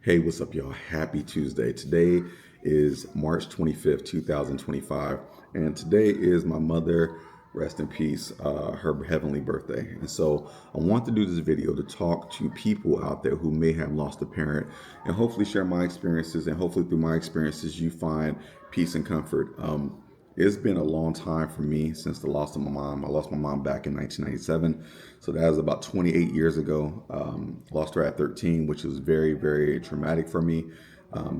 Hey, what's up, y'all? Happy Tuesday. Today is March 25th, 2025. And today is my mother, rest in peace, her heavenly birthday. And so I want to do this video to talk to people out there who may have lost a parent and hopefully share my experiences. And hopefully, through my experiences, you find peace and comfort. It's been a long time for me since the loss of my mom. I lost my mom back in 1997. So that was about 28 years ago. Lost her at 13, which was very, very traumatic for me.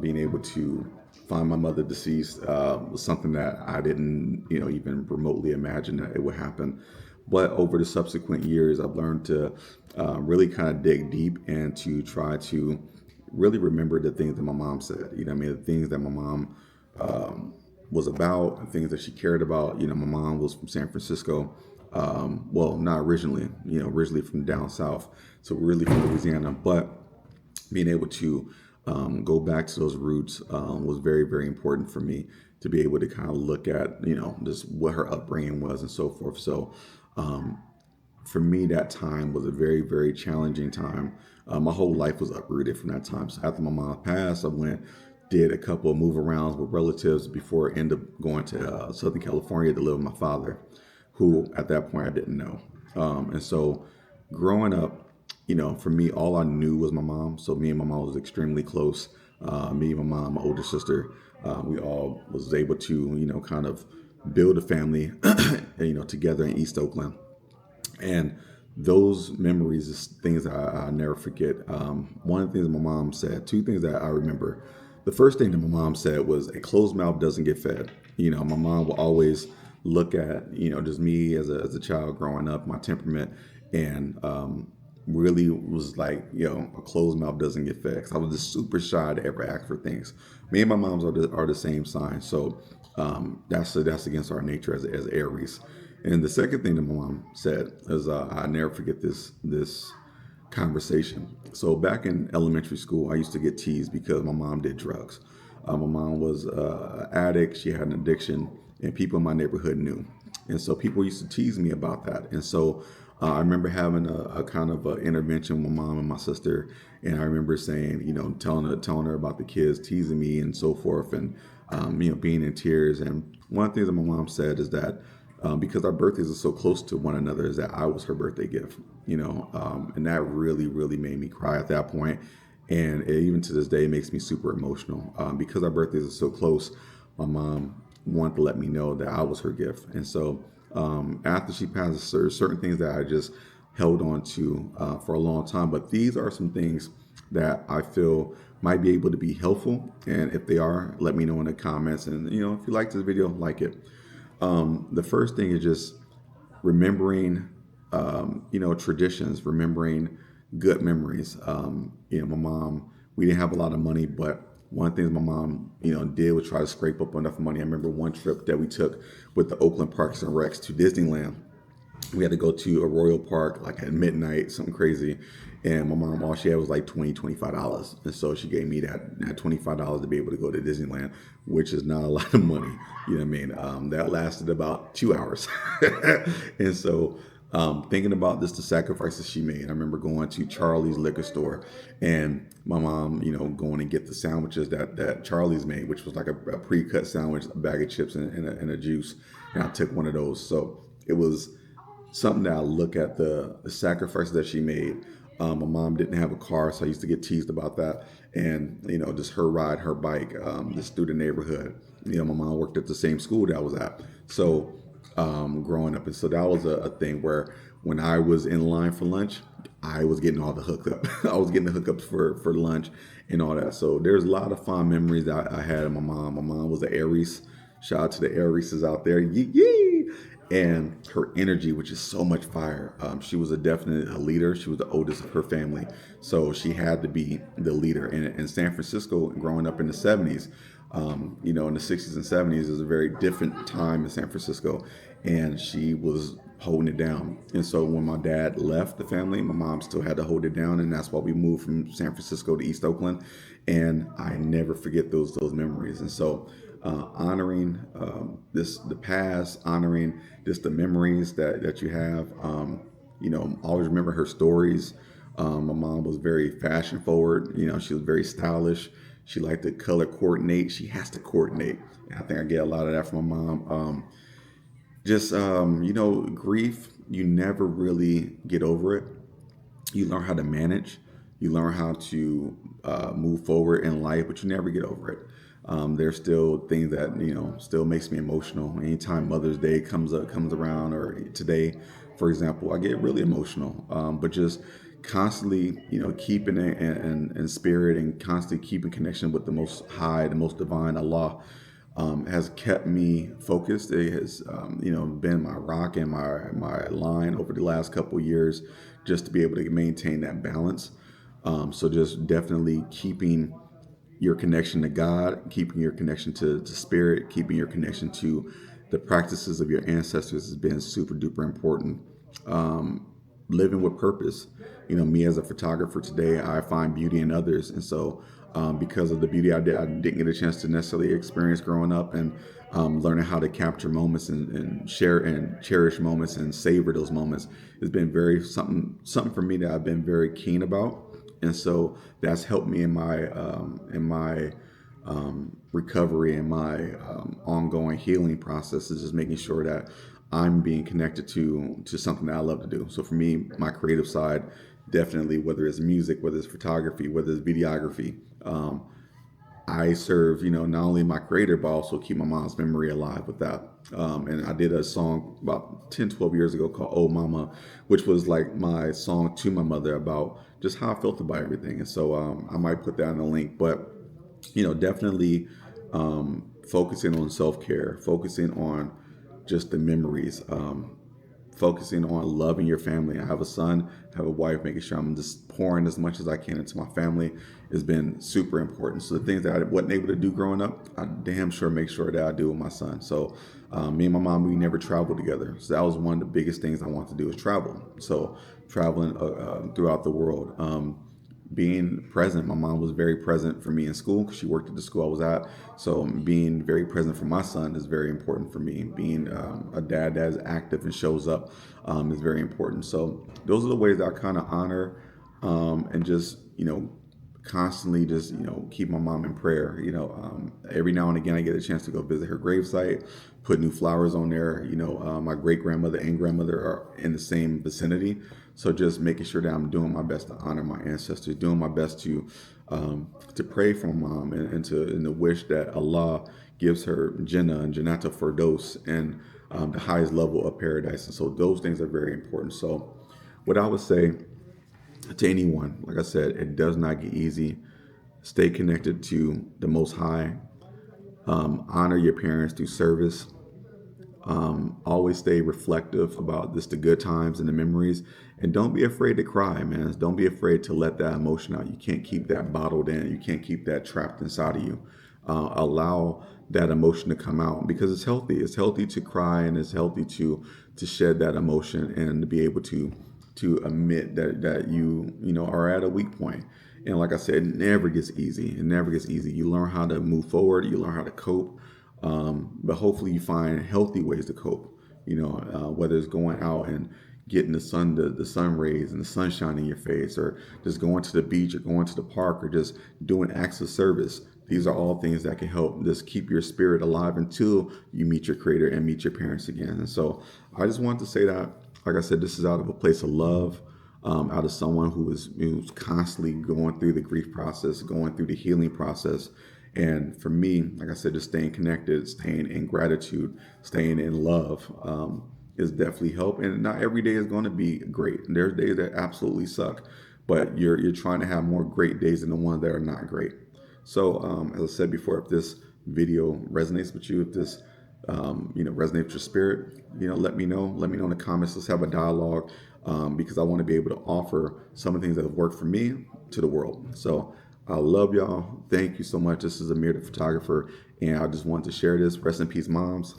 Being able to find my mother deceased was something that I didn't, even remotely imagine that it would happen. But over the subsequent years, I've learned to really kind of dig deep and to try to really remember the things that my mom said. The things that my mom was about and things that she cared about. My mom was from San Francisco. Well, not originally, originally from down south. So really from Louisiana, but being able to go back to those roots was very, very important for me to be able to kind of look at, just what her upbringing was and so forth. So for me, that time was a very, very challenging time. My whole life was uprooted from that time. So after my mom passed, I did a couple of move arounds with relatives before I ended up going to Southern California to live with my father, who at that point I didn't know. And so growing up, for me, all I knew was my mom. So me and my mom was extremely close. Me and my mom, my older sister, we all was able to, kind of build a family, together in East Oakland. And those memories is things that I'll never forget. One of the things my mom said, two things that I remember. The first thing that my mom said was, a closed mouth doesn't get fed. My mom will always look at, just me as a child growing up, my temperament, and really was like, a closed mouth doesn't get fed. 'Cause I was just super shy to ever ask for things. Me and my moms are the same sign. So that's against our nature as Aries. And the second thing that my mom said is, I never forget this conversation. So back in elementary school, I used to get teased because my mom did drugs. My mom was an addict. She had an addiction, and people in my neighborhood knew. And so people used to tease me about that. And so I remember having a kind of a intervention with my mom and my sister. And I remember saying, telling her about the kids teasing me and so forth, and being in tears. And one of the things that my mom said is that because our birthdays are so close to one another, is that I was her birthday gift, and that really, really made me cry at that point. And even to this day, it makes me super emotional because our birthdays are so close. My mom wanted to let me know that I was her gift. And so after she passed, there are certain things that I just held on to for a long time. But these are some things that I feel might be able to be helpful. And if they are, let me know in the comments. And, if you like this video, like it. The first thing is just remembering, traditions, remembering good memories. My mom, we didn't have a lot of money, but one of the things my mom, did was try to scrape up enough money. I remember one trip that we took with the Oakland Parks and Recs to Disneyland. We had to go to a Royal Park like at midnight, something crazy. And my mom, all she had was like $25. And so she gave me that $25 to be able to go to Disneyland, which is not a lot of money. You know what I mean? That lasted about 2 hours. And so thinking about just the sacrifices she made. I remember going to Charlie's liquor store and my mom, going and get the sandwiches that Charlie's made, which was like a pre-cut sandwich, a bag of chips and a juice. And I took one of those. So it was something that I look at the sacrifices that she made. My mom didn't have a car, so I used to get teased about that. And, just her ride, her bike, just through the neighborhood. My mom worked at the same school that I was at. So growing up. And so that was a thing where when I was in line for lunch, I was getting all the hookup. I was getting the hookups for lunch and all that. So there's a lot of fond memories that I had of my mom. My mom was an Aries. Shout out to the Arieses out there. Yee yee. And her energy, which is so much fire. She was a definite leader. She was the oldest of her family. So she had to be the leader. And in San Francisco, growing up in the 70s, in the 60s and 70s is a very different time in San Francisco. And she was holding it down. And so when my dad left the family, my mom still had to hold it down. And that's why we moved from San Francisco to East Oakland. And I never forget those memories. And so honoring the past, honoring just the memories that you have. Always remember her stories. My mom was very fashion forward. She was very stylish. She liked to color coordinate. She has to coordinate. And I think I get a lot of that from my mom. Just grief, you never really get over it. You learn how to manage. You learn how to move forward in life, but you never get over it. There's still things that still makes me emotional. Anytime Mother's Day comes around, or today, for example, I get really emotional. But just constantly, keeping it in spirit, and constantly keeping connection with the Most High, the Most Divine Allah, has kept me focused. It has, been my rock and my line over the last couple of years, just to be able to maintain that balance. So just definitely keeping your connection to God, keeping your connection to spirit, keeping your connection to the practices of your ancestors has been super duper important. Living with purpose. Me as a photographer today, I find beauty in others, and so because of the beauty I didn't get a chance to necessarily experience growing up, and learning how to capture moments, and share and cherish moments and savor those moments has been very something for me that I've been very keen about, and so that's helped me in my recovery and my ongoing healing process, is just making sure that I'm being connected to something that I love to do. So for me, my creative side, definitely, whether it's music, whether it's photography, whether it's videography, I serve, not only my creator, but also keep my mom's memory alive with that. And I did a song about 10, 12 years ago called Oh Mama, which was like my song to my mother about just how I felt about everything. And so I might put that in the link, but, definitely focusing on self-care, focusing on just the memories, focusing on loving your family. I have a son, I have a wife, making sure I'm just pouring as much as I can into my family has been super important. So the things that I wasn't able to do growing up, I damn sure make sure that I do with my son. So me and my mom, we never traveled together. So that was one of the biggest things I wanted to do, is travel. So traveling throughout the world. Being present. My mom was very present for me in school because she worked at the school I was at. So being very present for my son is very important for me. Being a dad that is active and shows up is very important. So those are the ways that I kind of honor, and just constantly just keep my mom in prayer. Every now and again I get a chance to go visit her gravesite, put new flowers on there. My great grandmother and grandmother are in the same vicinity, so just making sure that I'm doing my best to honor my ancestors, doing my best to pray for my mom, and to wish that Allah gives her Jannah and Jannata Firdaus, and the highest level of paradise. And so those things are very important. So what I would say to anyone, like I said, it does not get easy. Stay connected to the Most High. Honor your parents through service. Always stay reflective about the good times and the memories, and don't be afraid to cry, man. Don't be afraid to let that emotion out. You can't keep that bottled in. You can't keep that trapped inside of you. Allow that emotion to come out, because it's healthy. It's healthy to cry, and it's healthy to shed that emotion, and to be able to admit that you are at a weak point. And like I said, it never gets easy. It never gets easy. You learn how to move forward. You learn how to cope. But hopefully you find healthy ways to cope. Whether it's going out and getting the sun rays and the sunshine in your face, or just going to the beach, or going to the park, or just doing acts of service. These are all things that can help just keep your spirit alive until you meet your creator and meet your parents again. And so I just wanted to say that, like I said, this is out of a place of love, out of someone who's constantly going through the grief process, going through the healing process. And for me, like I said, just staying connected, staying in gratitude, staying in love, is definitely help. And not every day is going to be great. There's days that absolutely suck, but you're trying to have more great days than the ones that are not great. So as I said before, if this video resonates with you, if this resonates with your spirit, let me know. Let me know in the comments. Let's have a dialogue, because I want to be able to offer some of the things that have worked for me to the world. So I love y'all. Thank you so much. This is Amir, the photographer, and I just wanted to share this. Rest in peace, moms.